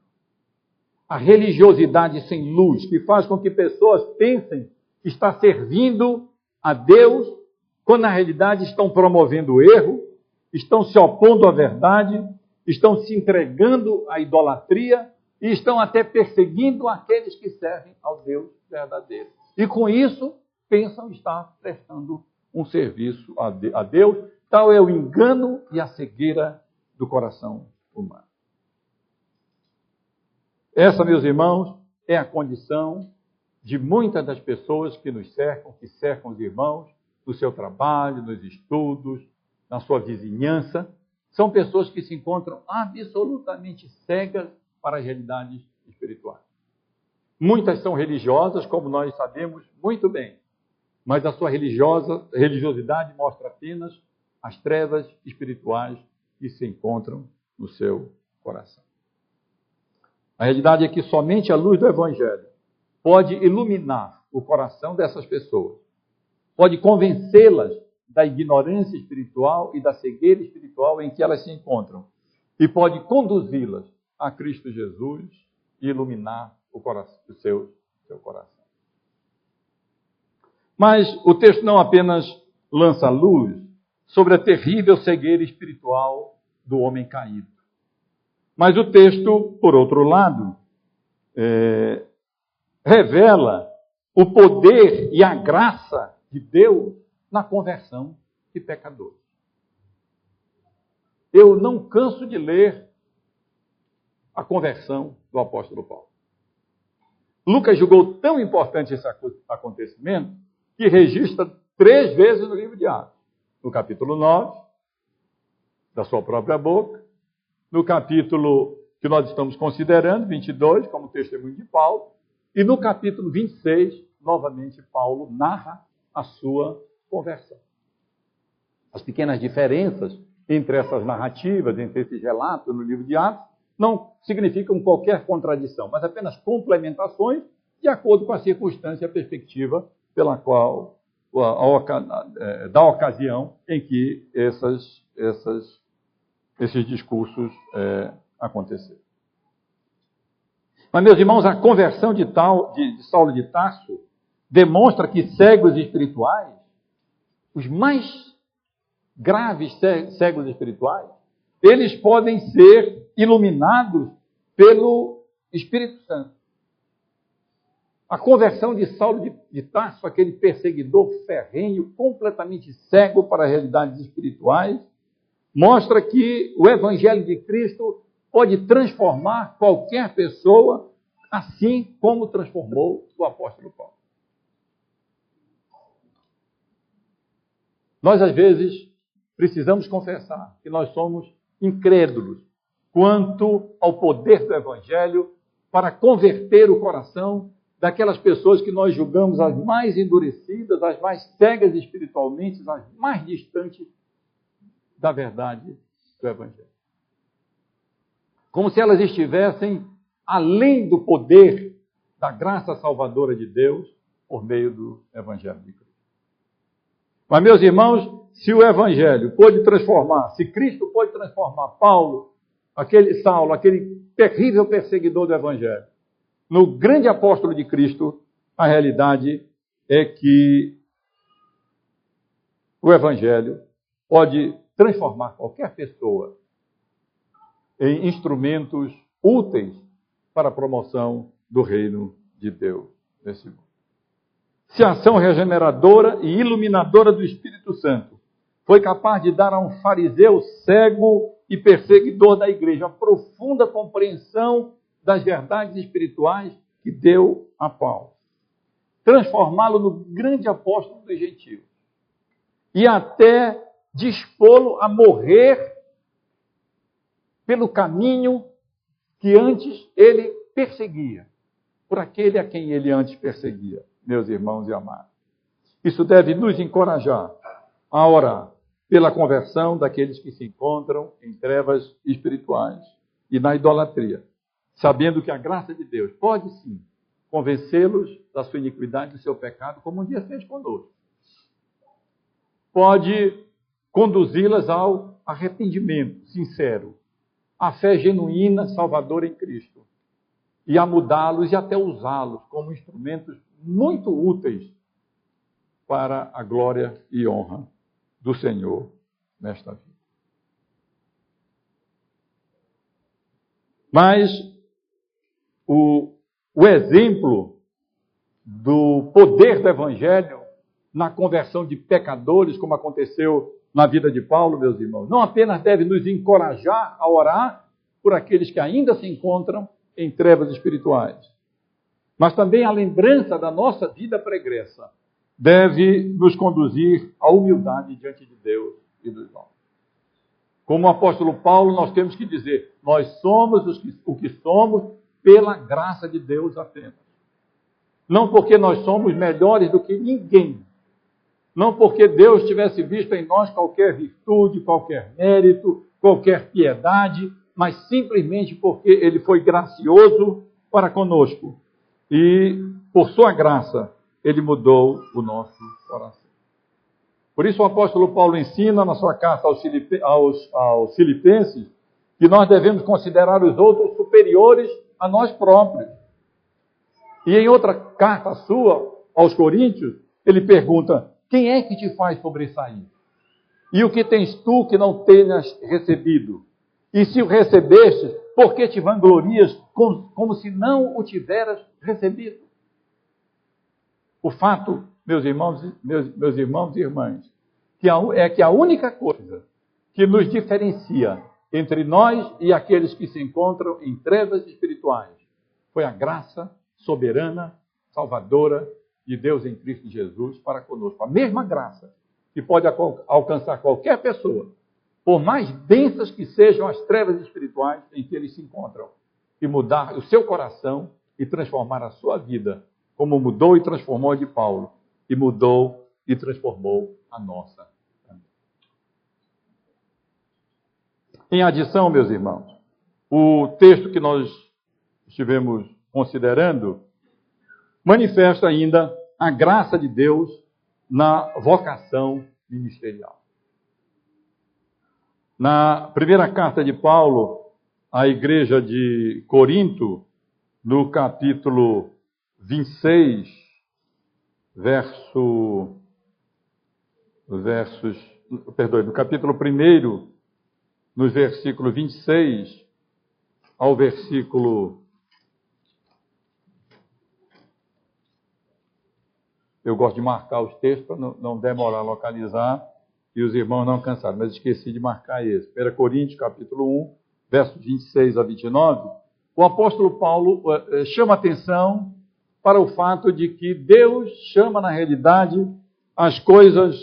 a religiosidade sem luz, que faz com que pessoas pensem que está servindo a Deus, quando na realidade estão promovendo o erro, estão se opondo à verdade, estão se entregando à idolatria e estão até perseguindo aqueles que servem ao Deus verdadeiro. E com isso, pensam estar prestando um serviço a Deus. Tal é o engano e a cegueira do coração humano. Essa, meus irmãos, é a condição de muitas das pessoas que nos cercam, que cercam os irmãos, no seu trabalho, nos estudos, na sua vizinhança. São pessoas que se encontram absolutamente cegas para as realidades espirituais. Muitas são religiosas, como nós sabemos muito bem, mas a sua religiosidade mostra apenas as trevas espirituais que se encontram no seu coração. A realidade é que somente a luz do Evangelho pode iluminar o coração dessas pessoas, pode convencê-las da ignorância espiritual e da cegueira espiritual em que elas se encontram, e pode conduzi-las a Cristo Jesus e iluminar o seu coração. Mas o texto não apenas lança luz sobre a terrível cegueira espiritual do homem caído, mas o texto, por outro lado, revela o poder e a graça de Deus na conversão de pecadores. Eu não canso de ler a conversão do apóstolo Paulo. Lucas julgou tão importante esse acontecimento que registra 3 vezes no livro de Atos. No capítulo 9, da sua própria boca. No capítulo que nós estamos considerando, 22, como testemunho de Paulo. E no capítulo 26, novamente, Paulo narra a sua conversão. As pequenas diferenças entre essas narrativas, entre esses relatos no livro de Atos, não significam qualquer contradição, mas apenas complementações de acordo com a circunstância e a perspectiva pela qual, da ocasião em que esses discursos aconteceram. Mas, meus irmãos, a conversão de Saulo de Tarso demonstra que cegos espirituais, os mais graves cegos espirituais, eles podem ser iluminados pelo Espírito Santo. A conversão de Saulo de Tarso, aquele perseguidor ferrenho, completamente cego para realidades espirituais, mostra que o Evangelho de Cristo pode transformar qualquer pessoa, assim como transformou o apóstolo Paulo. Nós, às vezes, precisamos confessar que nós somos incrédulos quanto ao poder do Evangelho para converter o coração daquelas pessoas que nós julgamos as mais endurecidas, as mais cegas espiritualmente, as mais distantes da verdade do Evangelho. Como se elas estivessem além do poder da graça salvadora de Deus por meio do Evangelho de Cristo. Mas, meus irmãos, se o Evangelho pôde transformar, se Cristo pôde transformar Saulo, aquele terrível perseguidor do Evangelho, no grande apóstolo de Cristo, a realidade é que o Evangelho pode transformar qualquer pessoa em instrumentos úteis para a promoção do reino de Deus nesse mundo. Se a ação regeneradora e iluminadora do Espírito Santo foi capaz de dar a um fariseu cego e perseguidor da igreja a profunda compreensão das verdades espirituais que deu a Paulo, transformá-lo no grande apóstolo dos gentios e até dispô-lo a morrer pelo caminho que antes ele perseguia, por aquele a quem ele antes perseguia, meus irmãos e amados. Isso deve nos encorajar a orar pela conversão daqueles que se encontram em trevas espirituais e na idolatria, sabendo que a graça de Deus pode sim convencê-los da sua iniquidade e do seu pecado, como um dia fez conosco. Pode conduzi-las ao arrependimento sincero, à fé genuína, salvadora em Cristo, e a mudá-los e até usá-los como instrumentos muito úteis para a glória e honra do Senhor nesta vida. Mas o exemplo do poder do Evangelho na conversão de pecadores, como aconteceu na vida de Paulo, meus irmãos, não apenas deve nos encorajar a orar por aqueles que ainda se encontram em trevas espirituais, mas também a lembrança da nossa vida pregressa deve nos conduzir à humildade diante de Deus e dos homens. Como o apóstolo Paulo, nós temos que dizer, nós somos o que somos pela graça de Deus apenas. Não porque nós somos melhores do que ninguém. Não porque Deus tivesse visto em nós qualquer virtude, qualquer mérito, qualquer piedade, mas simplesmente porque Ele foi gracioso para conosco. E, por sua graça, Ele mudou o nosso coração. Por isso o apóstolo Paulo ensina na sua carta aos Filipenses que nós devemos considerar os outros superiores a nós próprios. E em outra carta sua, aos Coríntios, ele pergunta, quem é que te faz sobressair? E o que tens tu que não tenhas recebido? E se o recebeste, por que te vanglorias como se não o tiveras recebido? O fato, meus irmãos e irmãs, é que a única coisa que nos diferencia entre nós e aqueles que se encontram em trevas espirituais foi a graça soberana, salvadora de Deus em Cristo Jesus para conosco. A mesma graça que pode alcançar qualquer pessoa por mais densas que sejam as trevas espirituais em que eles se encontram, e mudar o seu coração e transformar a sua vida, como mudou e transformou a de Paulo, e mudou e transformou a nossa também. Em adição, meus irmãos, o texto que nós estivemos considerando manifesta ainda a graça de Deus na vocação ministerial. Na primeira carta de Paulo à igreja de Corinto, no capítulo 26, no capítulo 1, nos versículos 26 ao versículo... Eu gosto de marcar os textos para não demorar a localizar e os irmãos não cansaram, mas esqueci de marcar esse. 1 Coríntios, capítulo 1, versos 26 a 29, o apóstolo Paulo chama atenção para o fato de que Deus chama, na realidade, as coisas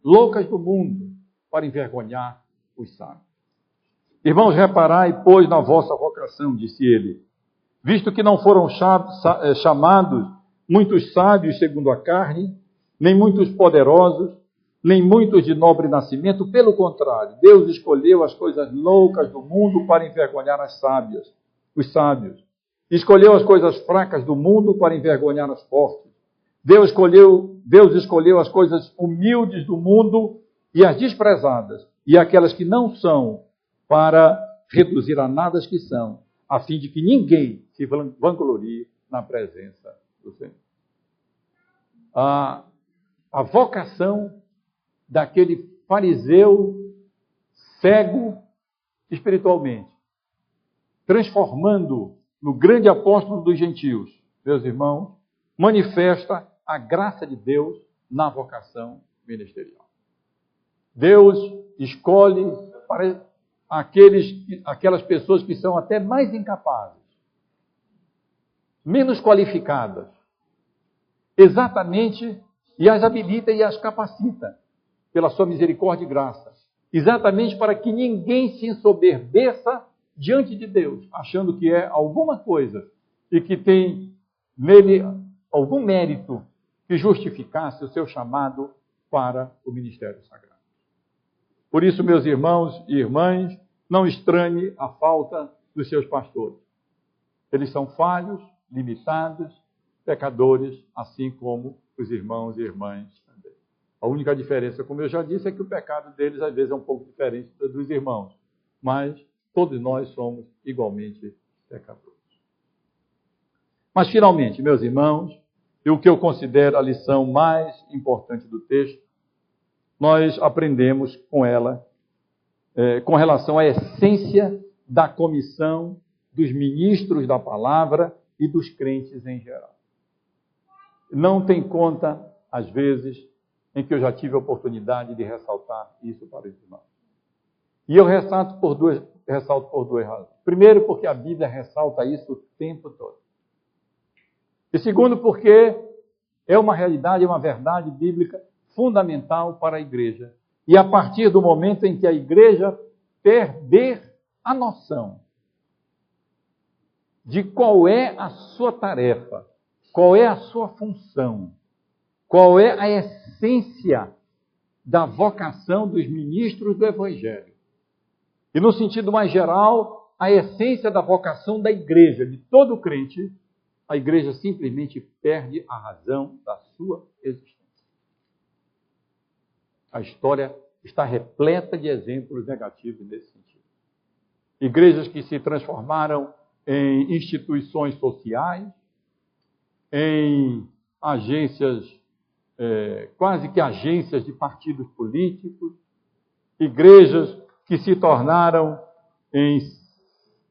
loucas do mundo para envergonhar os sábios. Irmãos, reparai, pois, na vossa vocação, disse ele, visto que não foram chamados muitos sábios segundo a carne, nem muitos poderosos, nem muitos de nobre nascimento, pelo contrário, Deus escolheu as coisas loucas do mundo para envergonhar os sábios. Escolheu as coisas fracas do mundo para envergonhar as fortes. Deus escolheu as coisas humildes do mundo e as desprezadas, e aquelas que não são, para reduzir a nada as que são, a fim de que ninguém se vanglorie na presença do Senhor. A vocação daquele fariseu cego espiritualmente, transformando no grande apóstolo dos gentios, meus irmãos, manifesta a graça de Deus na vocação ministerial. Deus escolhe para aquelas pessoas que são até mais incapazes, menos qualificadas, exatamente, e as habilita e as capacita, pela sua misericórdia e graça, exatamente para que ninguém se ensoberbeça diante de Deus, achando que é alguma coisa e que tem nele algum mérito que justificasse o seu chamado para o ministério sagrado. Por isso, meus irmãos e irmãs, não estranhe a falta dos seus pastores. Eles são falhos, limitados, pecadores, assim como os irmãos e irmãs também. A única diferença, como eu já disse, é que o pecado deles às vezes é um pouco diferente dos irmãos, mas todos nós somos igualmente pecadores. Mas, finalmente, meus irmãos, e o que eu considero a lição mais importante do texto, nós aprendemos com ela, com relação à essência da comissão dos ministros da palavra e dos crentes em geral. Não tem conta, às vezes, em que eu já tive a oportunidade de ressaltar isso para os irmãos. E eu ressalto por duas razões. Primeiro, porque a Bíblia ressalta isso o tempo todo. E segundo, porque é uma realidade, é uma verdade bíblica fundamental para a igreja. E a partir do momento em que a igreja perder a noção de qual é a sua tarefa, qual é a sua função, qual é a essência da vocação dos ministros do Evangelho. E no sentido mais geral, a essência da vocação da igreja, de todo crente, a igreja simplesmente perde a razão da sua existência. A história está repleta de exemplos negativos nesse sentido. Igrejas que se transformaram em instituições sociais, em agências, quase que agências de partidos políticos, igrejas que se tornaram em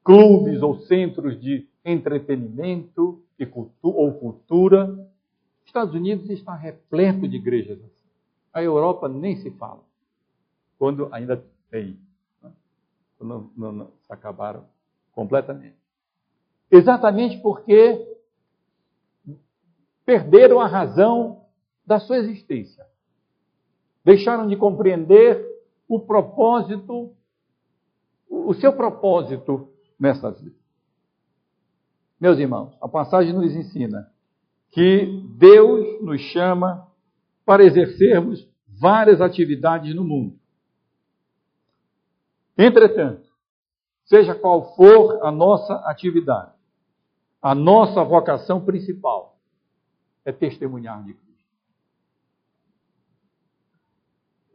clubes ou centros de entretenimento ou cultura. Os Estados Unidos está repleto de igrejas assim. A Europa nem se fala, quando ainda tem, né? Não se acabaram completamente. Exatamente porque perderam a razão da sua existência. Deixaram de compreender o propósito, o seu propósito nessa vida. Meus irmãos, a passagem nos ensina que Deus nos chama para exercermos várias atividades no mundo. Entretanto, seja qual for a nossa atividade, a nossa vocação principal é testemunhar de Cristo.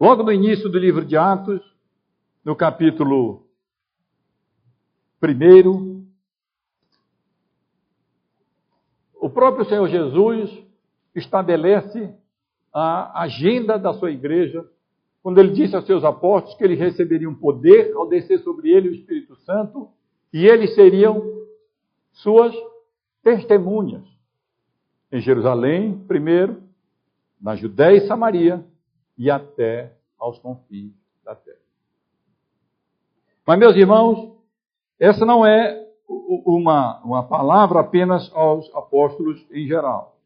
Logo no início do livro de Atos, no capítulo 1, o próprio Senhor Jesus estabelece a agenda da sua igreja, quando ele disse aos seus apóstolos que eles receberiam poder ao descer sobre ele o Espírito Santo, e eles seriam suas testemunhas em Jerusalém, primeiro, na Judéia e Samaria, e até aos confins da terra. Mas, meus irmãos, essa não é uma palavra apenas aos apóstolos em geral.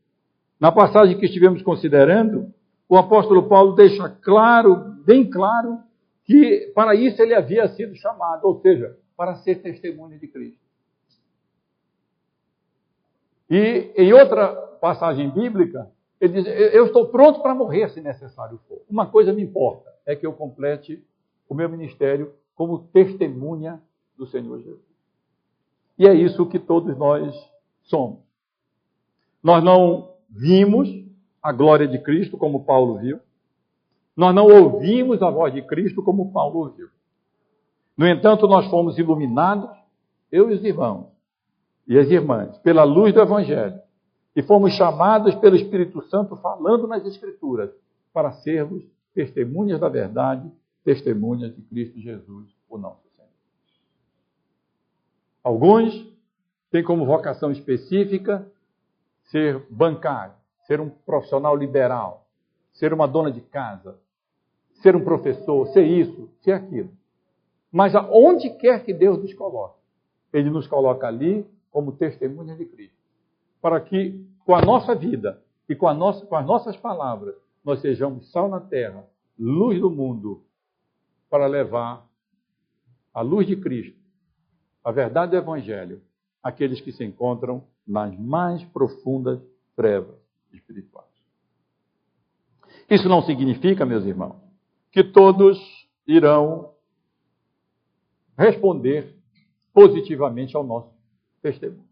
Na passagem que estivemos considerando, o apóstolo Paulo deixa claro, bem claro, que para isso ele havia sido chamado, ou seja, para ser testemunha de Cristo. E em outra passagem bíblica, ele diz, eu estou pronto para morrer se necessário for. Uma coisa me importa, é que eu complete o meu ministério como testemunha do Senhor Jesus. E é isso que todos nós somos. Nós não vimos a glória de Cristo como Paulo viu. Nós não ouvimos a voz de Cristo como Paulo ouviu. No entanto, nós fomos iluminados, eu e os irmãos e as irmãs, pela luz do Evangelho. E fomos chamados pelo Espírito Santo, falando nas Escrituras, para sermos testemunhas da verdade, testemunhas de Cristo Jesus, o nosso Senhor. Alguns têm como vocação específica ser bancário, ser um profissional liberal, ser uma dona de casa, ser um professor, ser isso, ser aquilo. Mas aonde quer que Deus nos coloque, Ele nos coloca ali como testemunhas de Cristo, para que com a nossa vida e com as nossas palavras nós sejamos sal na terra, luz do mundo, para levar a luz de Cristo, a verdade do Evangelho, àqueles que se encontram nas mais profundas trevas espirituais. Isso não significa, meus irmãos, que todos irão responder positivamente ao nosso testemunho.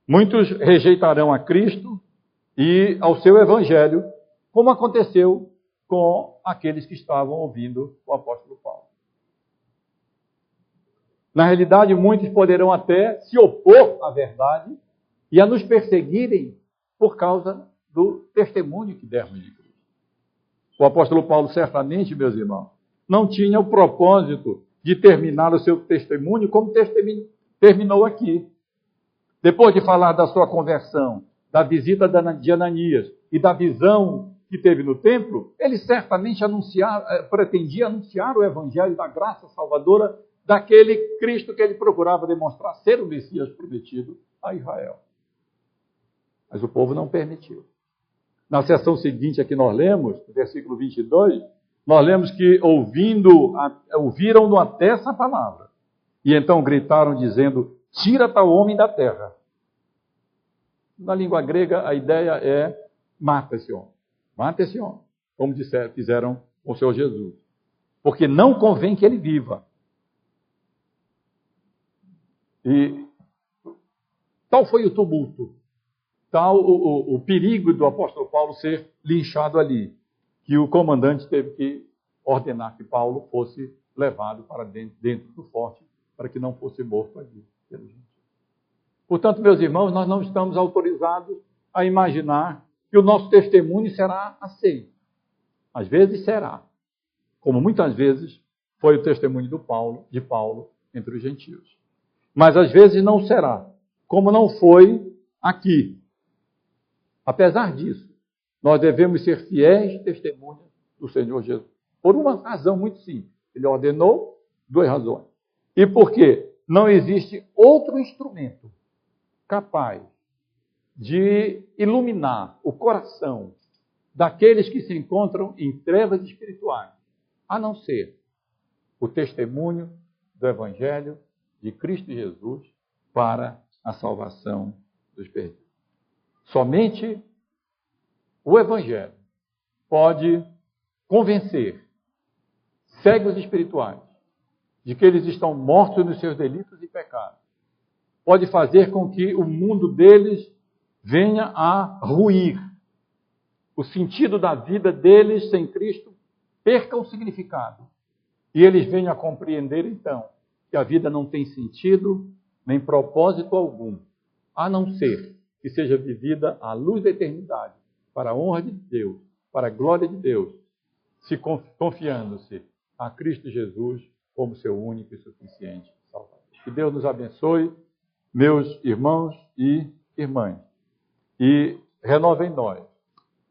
Muitos rejeitarão a Cristo e ao seu Evangelho, como aconteceu com aqueles que estavam ouvindo o apóstolo Paulo. Na realidade, muitos poderão até se opor à verdade e a nos perseguirem por causa do testemunho que dermos de Cristo. O apóstolo Paulo, certamente, meus irmãos, não tinha o propósito de terminar o seu testemunho como terminou aqui. Depois de falar da sua conversão, da visita de Ananias e da visão que teve no templo, ele certamente pretendia anunciar o evangelho da graça salvadora daquele Cristo que ele procurava demonstrar ser o Messias prometido a Israel. Mas o povo não permitiu. Na seção seguinte aqui nós lemos, versículo 22, nós lemos que ouviram-no até essa palavra. E então gritaram dizendo, tira tal homem da terra. Na língua grega a ideia é, mata esse homem. Mata esse homem. Como fizeram com o Senhor Jesus. Porque não convém que ele viva. E tal foi o tumulto, tal o perigo do apóstolo Paulo ser linchado ali, que o comandante teve que ordenar que Paulo fosse levado para dentro do forte, para que não fosse morto ali pelos gentios. Portanto, meus irmãos, nós não estamos autorizados a imaginar que o nosso testemunho será aceito. Às vezes será, como muitas vezes foi o testemunho de Paulo entre os gentios. Mas às vezes não será, como não foi aqui. Apesar disso, nós devemos ser fiéis testemunhas do Senhor Jesus. Por uma razão muito simples. Ele ordenou 2 razões. E por quê? Não existe outro instrumento capaz de iluminar o coração daqueles que se encontram em trevas espirituais, a não ser o testemunho do Evangelho de Cristo Jesus para a salvação dos perdidos. Somente o Evangelho pode convencer cegos espirituais de que eles estão mortos nos seus delitos e pecados. Pode fazer com que o mundo deles venha a ruir. O sentido da vida deles sem Cristo perca o significado. E eles venham a compreender, então, que a vida não tem sentido nem propósito algum, a não ser que seja vivida à luz da eternidade, para a honra de Deus, para a glória de Deus, se confiando-se a Cristo Jesus como seu único e suficiente Salvador. Que Deus nos abençoe, meus irmãos e irmãs, e renove em nós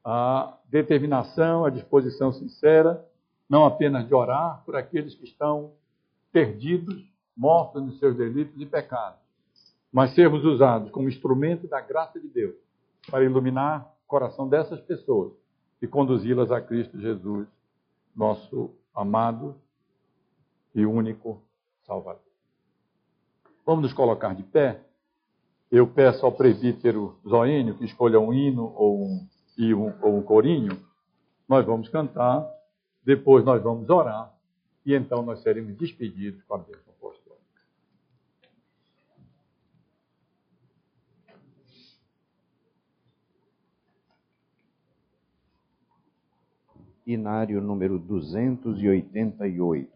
a determinação, a disposição sincera, não apenas de orar por aqueles que estão perdidos, mortos nos seus delitos e pecados, mas sermos usados como instrumento da graça de Deus para iluminar o coração dessas pessoas e conduzi-las a Cristo Jesus, nosso amado e único Salvador. Vamos nos colocar de pé. Eu peço ao presbítero Zoênio que escolha um hino ou um corinho. Nós vamos cantar, depois nós vamos orar e então nós seremos despedidos com a bênção apostólica. Inário número 288.